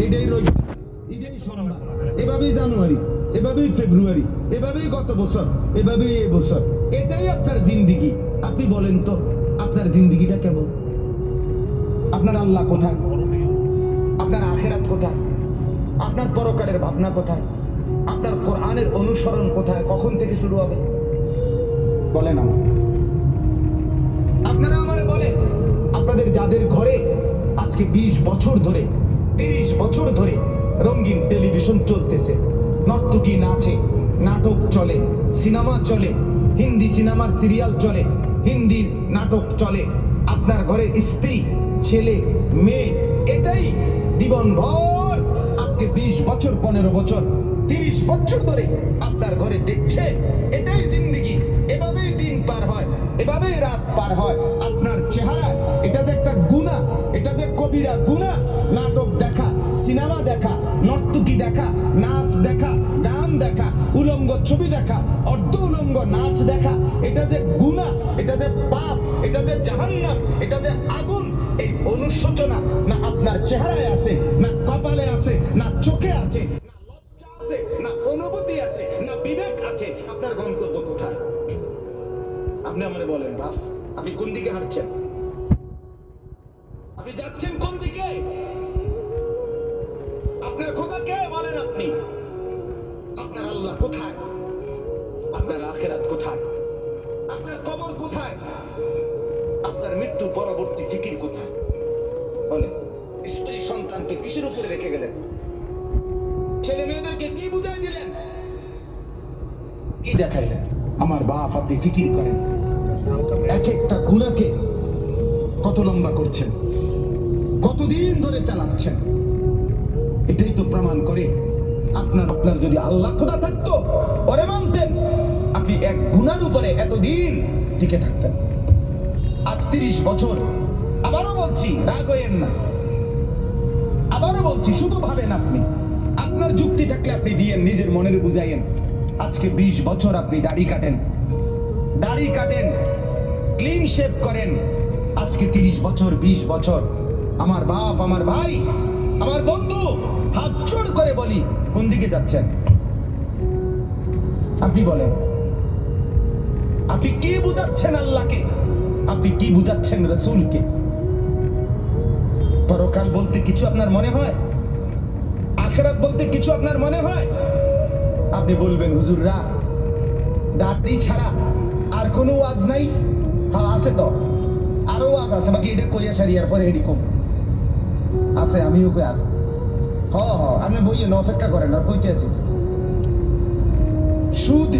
এটাই রবিবার, এটাই সোমবার, এভাবেই জানুয়ারি, এভাবেই ফেব্রুয়ারি, এভাবেই গত বছর, এভাবেই এই বছর। এটাই আপনার জিন্দিগি। আপনি বলেন তো আপনার জিন্দিগিটা কেমন? আপনার আল্লাহ কোথায়? আপনার আখিরাত কোথায়? আপনার পরকালের ভাবনা কোথায়? আপনার কোরআনের অনুসরণ কোথায়? কখন থেকে শুরু হবে বলেন আমার? আপনারা আমারে বলেন, আপনাদের যাদের ঘরে আজকে 20 বছর ধরে, 30 বছর ধরে রঙিন টেলিভিশন চলতেছে, নর্তকী নাচে, নাটক চলে, সিনেমা চলে, হিন্দি সিনেমার সিরিয়াল চলে, হিন্দি নাটক চলে, আপনার ঘরের স্ত্রী, ছেলে, মেয়ে এটাই জীবন ভর আজকে 20 বছর, 15 বছর, 30 বছর ধরে আপনার ঘরে দেখছে, এটাই জিন্দেগি। এভাবেই দিন পার হয়, এভাবেই রাত পার হয়। আপনার চেহারা, এটা যে একটা গুনাহ, এটা যে কবিরা গুনাহ। নাটক দেখা, সিনেমা দেখা, নর্তকী দেখা, নাচ দেখা, গান দেখা, উলঙ্গ ছবি দেখা, অর্ধ উলঙ্গ নাচ দেখা, এটা যে গুনাহ, এটা যে পাপ, এটা যে জাহান্নাম, এটা যে আগুন। এই অনুশোচনা না আপনার চেহারায় আছে, না কপালে আছে, না চোখে আছে, না লজ্জা আছে, না অনুভূতি আছে, না বিবেক আছে। আপনার গন্তব্য কোথায়? আপনি আমারে বলেন বাপ, আপনি কোন দিকে হাঁটছেন? আপনি যাচ্ছেন কোন দিকে? আপনার খোদা কে বলেন আপনি? আপনার আল্লাহ কোথায়? আপনার আখিরাত কোথায়? আপনার কবর কোথায়? আপনার মৃত্যু পরবর্তী ফিকির কোথায় বলেন? স্ত্রী সন্তানকে কিসের উপরে রেখে গেলেন? ছেলে মেয়েদেরকে কি বুঝাই দিলেন? কি দেখাইলেন? আমার বাপ, আপনি ফিকির করেন এক একটা গুনাহকে কত লম্বা করছেন, কতদিন ধরে চালাচ্ছেন। এটাই তো প্রমাণ করে আপনার যদি আল্লাহ খোদা থাকতো, ওরে মানতেন, আপনি এক গুনার উপরে এতদিন টিকে থাকতেন। আজ 30 বছর, আবারও বলছি রাগ হইয়েন না, আবারও বলছি শুধু ভাবেন আপনি। আপনার যুক্তি থাকলে আপনি দিয়েন, নিজের মনের বুঝাইয়েন। আজকে 20 বছর আপনি দাড়ি কাটেন, ক্লিন শেভ করেন। আজকে 30 বছর, 20 বছর আমার বাপ, আমার ভাই, আমার বন্ধু, হাত জোড় করে বলি, কোন দিকে যাচ্ছেন? আপনি বলেন, আপনি কি বুঝাচ্ছেন আল্লাহকে? আপনি কি বুঝাচ্ছেন রাসূলকে? পরকাল বলতে কিছু আপনার মনে হয়? আখিরাত বলতে কিছু আপনার মনে হয়? আপনি বলবেন হুজুররা দাড়ি ছাড়া আর কোনো ওয়াজ নাই? হ্যাঁ আছে তো, আরো ওয়াজ আছে, বাকি এটা কইয়া সারিয়ার পরে এডি কম আছে, আমিও কই আছে। আপনি বইয়ে অপেক্ষা করেন, আর কইতে আছি সুদ